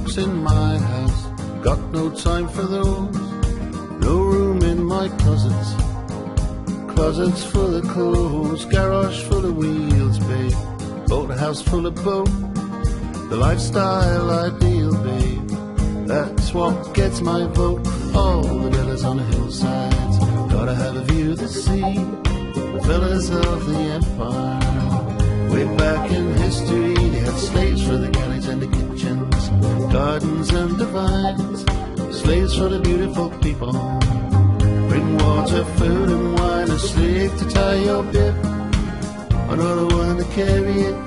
books in my house, got no time for those. No room in my closets, closets full of clothes, garage full of wheels, babe, boathouse full of boat. The lifestyle ideal, babe, that's what gets my vote. All the villas on the hillsides, gotta have a view of the sea, the villas of the empire. Way back in history, they had slaves for the galleys and the kitchens, gardens and the vines, slaves for the beautiful people. Bring water, food and wine, a slave to tie your bib, another one to carry it.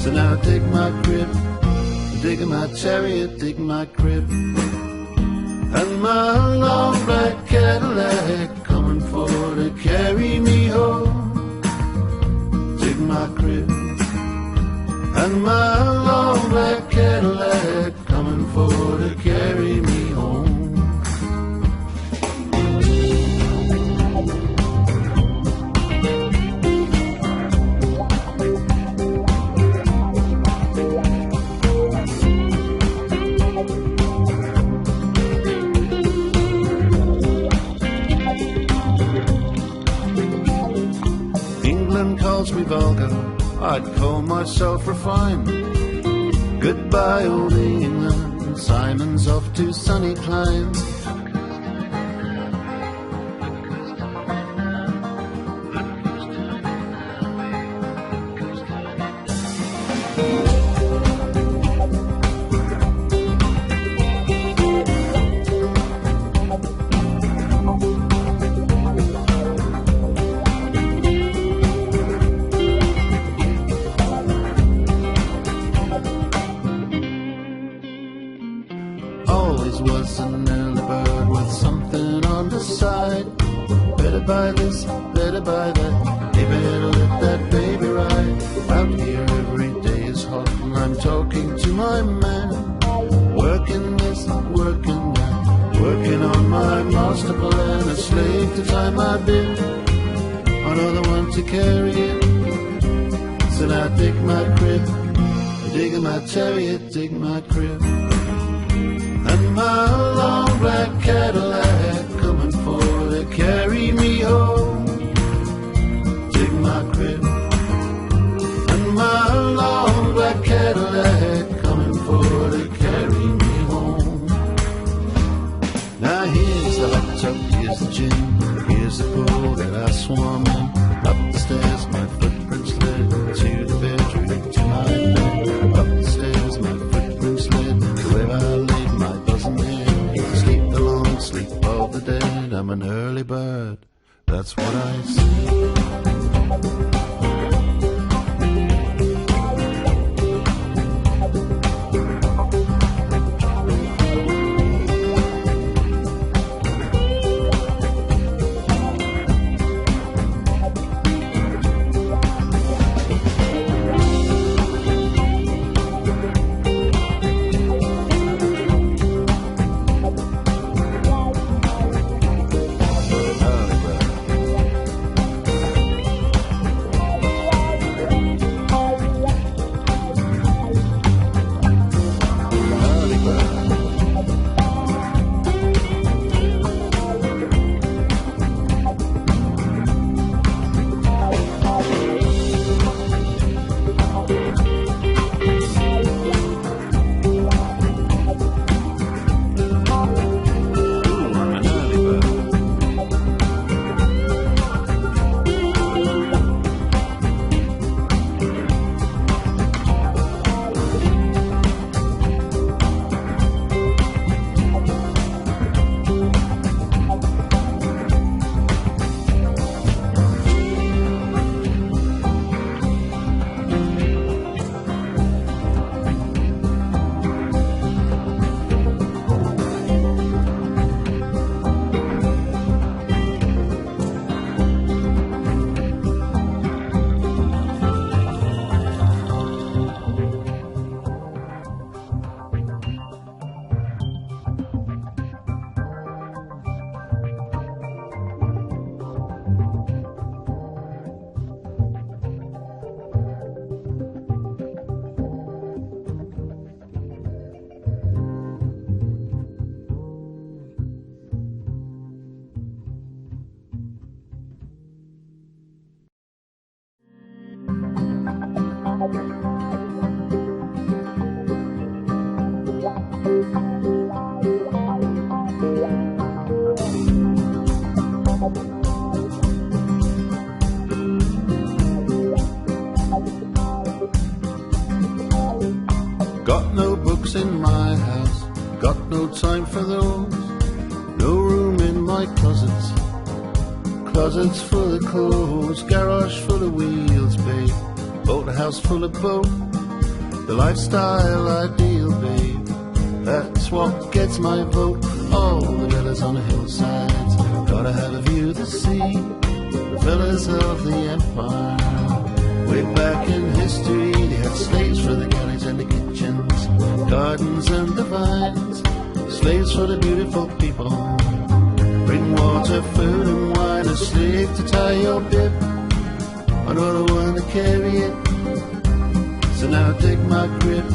So now dig my crib, dig my chariot, dig my crib. And my long black Cadillac coming for to carry me home. Dig my crib. And my long black Cadillac coming for to carry me home. Calls me vulgar, I'd call myself refined. Goodbye old England, Simon's off to sunny climes. Always was an early bird with something on the side. Better buy this, better buy that, you better let that baby ride. Out here every day is hot and I'm talking to my man. Working this, working that, working on my master plan. A slave to tie my bib, another one to carry it. So now dig my crib, dig my chariot, dig my crib. And my long black Cadillac coming for to carry me home. Dig my crib. And my long black Cadillac coming for to carry me home. Now here's the hot tub, here's the gym, here's the pool that I swam in. Up the stairs my footprints led to the bedroom, to my bed. Up the stairs my footprints led to where I laid my buzzing head. Sleep the long sleep of the dead, I'm an early bird, that's what I see. closets full of clothes, garage full of wheels, babe, boathouse full of boat, the lifestyle ideal, babe, that's what gets my vote. All the villas on the hillsides, gotta have a view of the sea, the villas of the empire. Way back in history, they had slaves for the galleys and the kitchens, gardens and the vines, slaves for the beautiful people. Bring water, food and wine, a slave to tie your bib, another one to carry it. So now dig my crib,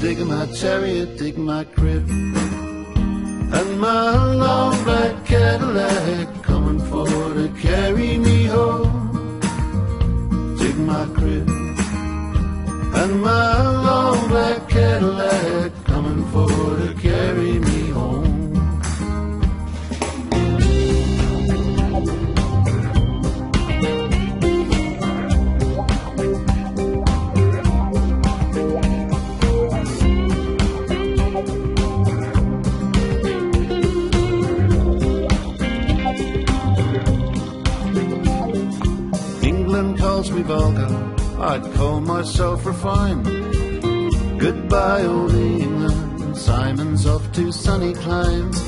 dig my chariot, dig my crib, and my long black Cadillac coming for to carry me home. Dig my crib, and my long black Cadillac coming for to carry me home. England calls me vulgar, I'd call myself refined. Goodbye old England, Simon's off to sunny climes.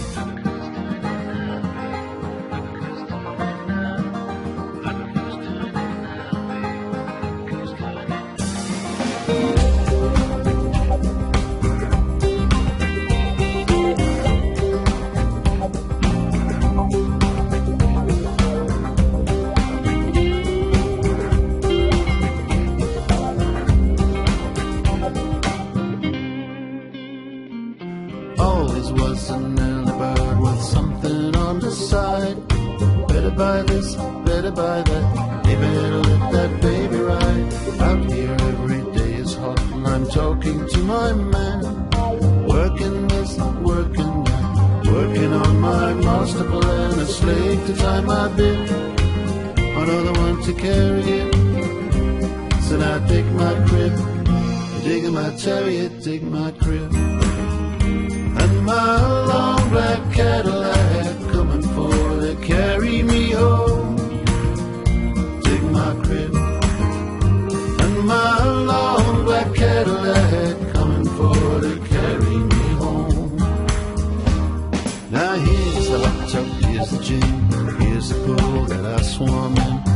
Always was an early bird with something on the side. Better buy this, better buy that, they better let that baby ride. Out here every day is hot and I'm talking to my man. Working this, working that, working on my master plan. A slave to tie my bit, another one to carry it. So now dig my crib, dig my chariot, dig my crib, and my long black Cadillac coming for to carry me home. Dig my crib, and my long black Cadillac coming for to carry me home. Now here's the hot tub, here's the gym, here's the pool that I swam in.